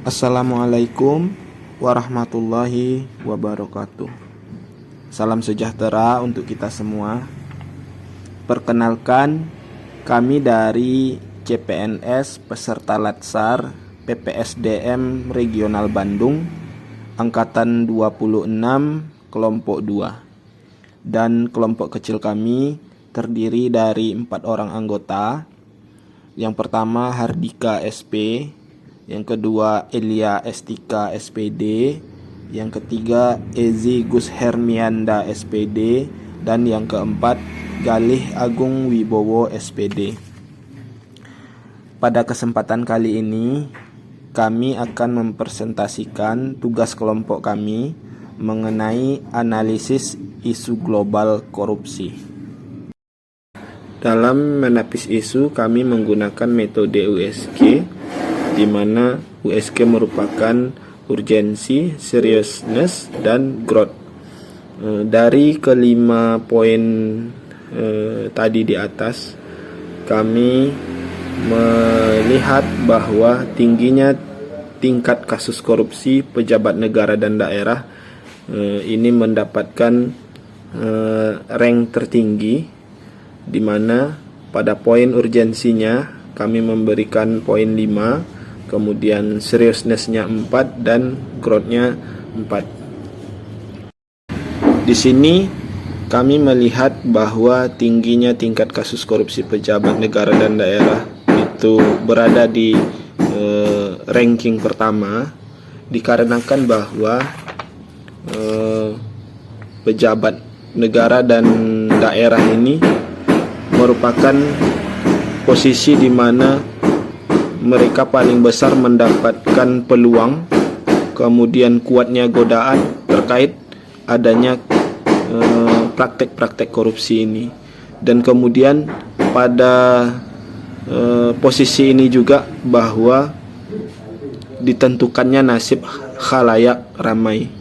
Assalamualaikum warahmatullahi wabarakatuh. Salam sejahtera untuk kita semua. Perkenalkan, kami dari CPNS peserta Latsar PPSDM Regional Bandung Angkatan 26 Kelompok 2. Dan kelompok kecil kami terdiri dari 4 orang anggota. Yang pertama Hardika SP, yang kedua Elia Estika SPD, yang ketiga Ezi Gus Hermianda SPD, dan yang keempat Galih Agung Wibowo SPD. Pada kesempatan kali ini kami akan mempresentasikan tugas kelompok kami mengenai analisis isu global korupsi. Dalam menapis isu kami menggunakan metode USG, di mana USG merupakan urgensi, seriousness, dan growth. Dari kelima poin tadi di atas, kami melihat bahwa tingginya tingkat kasus korupsi pejabat negara dan daerah ini mendapatkan rank tertinggi, di mana pada poin urgensinya kami memberikan poin 5, kemudian seriousness-nya 4, dan growth-nya 4. Di sini kami melihat bahwa tingginya tingkat kasus korupsi pejabat negara dan daerah itu berada di ranking pertama, dikarenakan bahwa pejabat negara dan daerah ini merupakan posisi di mana mereka paling besar mendapatkan peluang, kemudian kuatnya godaan terkait adanya praktek-praktek korupsi ini. Dan kemudian pada posisi ini juga bahwa ditentukannya nasib khalayak ramai.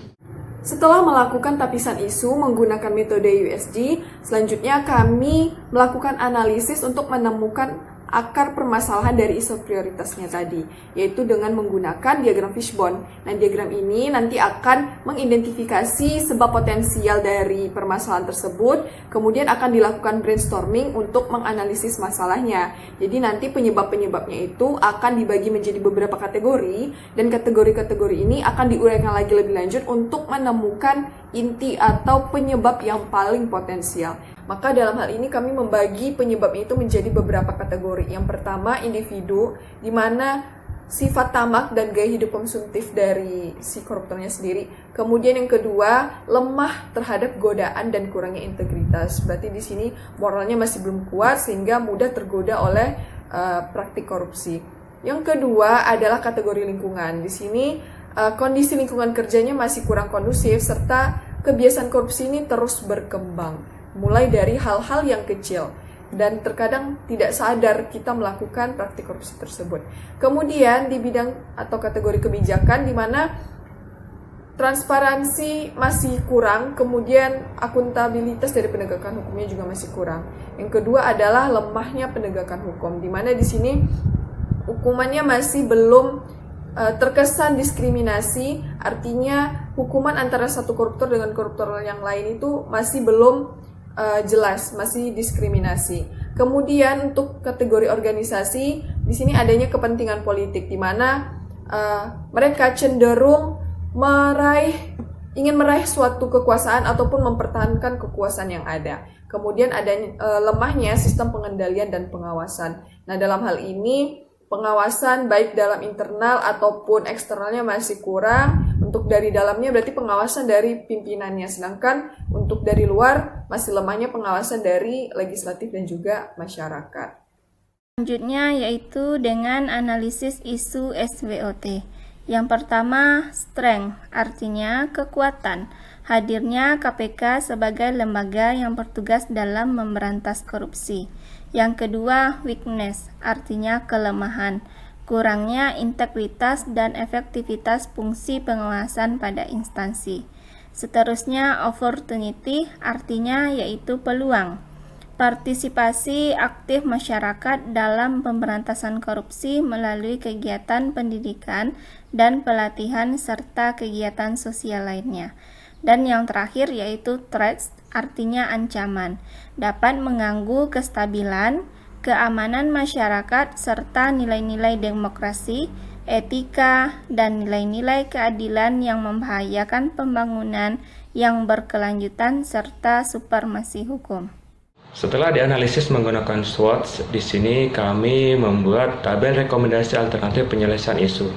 Setelah melakukan tapisan isu menggunakan metode USG, selanjutnya kami melakukan analisis untuk menemukan akar permasalahan dari isu prioritasnya tadi, yaitu dengan menggunakan diagram fishbone. Nah, diagram ini nanti akan mengidentifikasi sebab potensial dari permasalahan tersebut, kemudian akan dilakukan brainstorming untuk menganalisis masalahnya. Jadi nanti penyebab-penyebabnya itu akan dibagi menjadi beberapa kategori, dan kategori-kategori ini akan diuraikan lagi lebih lanjut untuk menemukan inti atau penyebab yang paling potensial. Maka dalam hal ini kami membagi penyebabnya itu menjadi beberapa kategori. Yang pertama, individu, di mana sifat tamak dan gaya hidup konsumtif dari si koruptornya sendiri. Kemudian yang kedua, lemah terhadap godaan dan kurangnya integritas. Berarti di sini moralnya masih belum kuat sehingga mudah tergoda oleh praktik korupsi. Yang kedua adalah kategori lingkungan. Di sini kondisi lingkungan kerjanya masih kurang kondusif serta kebiasaan korupsi ini terus berkembang. Mulai dari hal-hal yang kecil dan terkadang tidak sadar kita melakukan praktik korupsi tersebut. Kemudian di bidang atau kategori kebijakan di mana transparansi masih kurang, kemudian akuntabilitas dari penegakan hukumnya juga masih kurang. Yang kedua adalah lemahnya penegakan hukum, di mana di sini hukumannya masih belum terkesan diskriminasi, artinya hukuman antara satu koruptor dengan koruptor yang lain itu masih belum jelas, masih diskriminasi. Kemudian untuk kategori organisasi, di sini adanya kepentingan politik, di mana mereka cenderung ingin meraih suatu kekuasaan ataupun mempertahankan kekuasaan yang ada. Kemudian adanya lemahnya sistem pengendalian dan pengawasan. Nah, dalam hal ini pengawasan baik dalam internal ataupun eksternalnya masih kurang. Untuk dari dalamnya berarti pengawasan dari pimpinannya, sedangkan untuk dari luar masih lemahnya pengawasan dari legislatif dan juga masyarakat. Selanjutnya yaitu dengan analisis isu SWOT. Yang pertama, strength, artinya kekuatan. Hadirnya KPK sebagai lembaga yang bertugas dalam memberantas korupsi. Yang kedua, weakness, artinya kelemahan. Kurangnya integritas dan efektivitas fungsi pengawasan pada instansi. Seterusnya, opportunity, artinya yaitu peluang. Partisipasi aktif masyarakat dalam pemberantasan korupsi melalui kegiatan pendidikan dan pelatihan serta kegiatan sosial lainnya. Dan yang terakhir yaitu threats, artinya ancaman, dapat mengganggu kestabilan, keamanan masyarakat serta nilai-nilai demokrasi, etika, dan nilai-nilai keadilan yang membahayakan pembangunan yang berkelanjutan serta supremasi hukum. Setelah dianalisis menggunakan SWOT, di sini kami membuat tabel rekomendasi alternatif penyelesaian isu.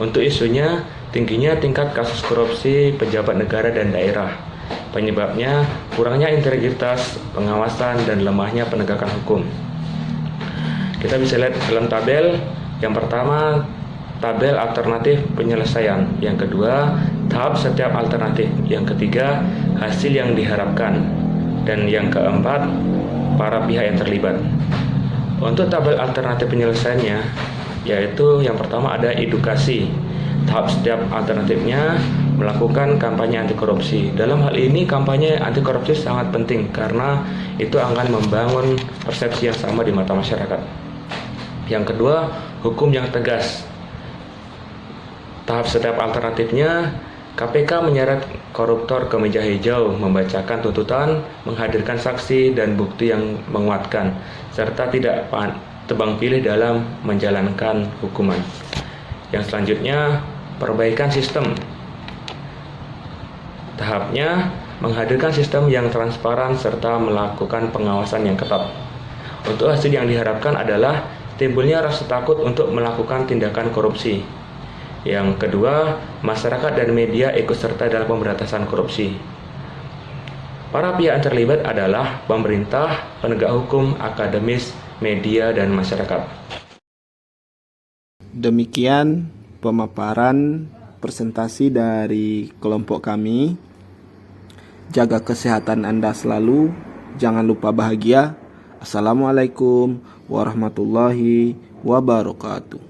Untuk isunya, tingginya tingkat kasus korupsi pejabat negara dan daerah. Penyebabnya, kurangnya integritas, pengawasan, dan lemahnya penegakan hukum. Kita bisa lihat dalam tabel, yang pertama, tabel alternatif penyelesaian. Yang kedua, tahap setiap alternatif. Yang ketiga, hasil yang diharapkan. Dan yang keempat, para pihak yang terlibat. Untuk tabel alternatif penyelesaiannya, yaitu yang pertama ada edukasi. Tahap setiap alternatifnya melakukan kampanye anti korupsi. Dalam hal ini kampanye anti korupsi sangat penting karena itu akan membangun persepsi yang sama di mata masyarakat. Yang kedua, hukum yang tegas. Tahap setiap alternatifnya, KPK menyeret koruptor ke meja hijau, membacakan tuntutan, menghadirkan saksi dan bukti yang menguatkan, serta tidak tebang pilih dalam menjalankan hukuman. Yang selanjutnya, perbaikan sistem. Tahapnya, menghadirkan sistem yang transparan serta melakukan pengawasan yang ketat. Untuk hasil yang diharapkan adalah timbulnya rasa takut untuk melakukan tindakan korupsi. Yang kedua, masyarakat dan media ikut serta dalam pemberantasan korupsi. Para pihak yang terlibat adalah pemerintah, penegak hukum, akademis, media, dan masyarakat. Demikian pemaparan presentasi dari kelompok kami. Jaga kesehatan Anda selalu, jangan lupa bahagia. Assalamualaikum warahmatullahi wabarakatuh.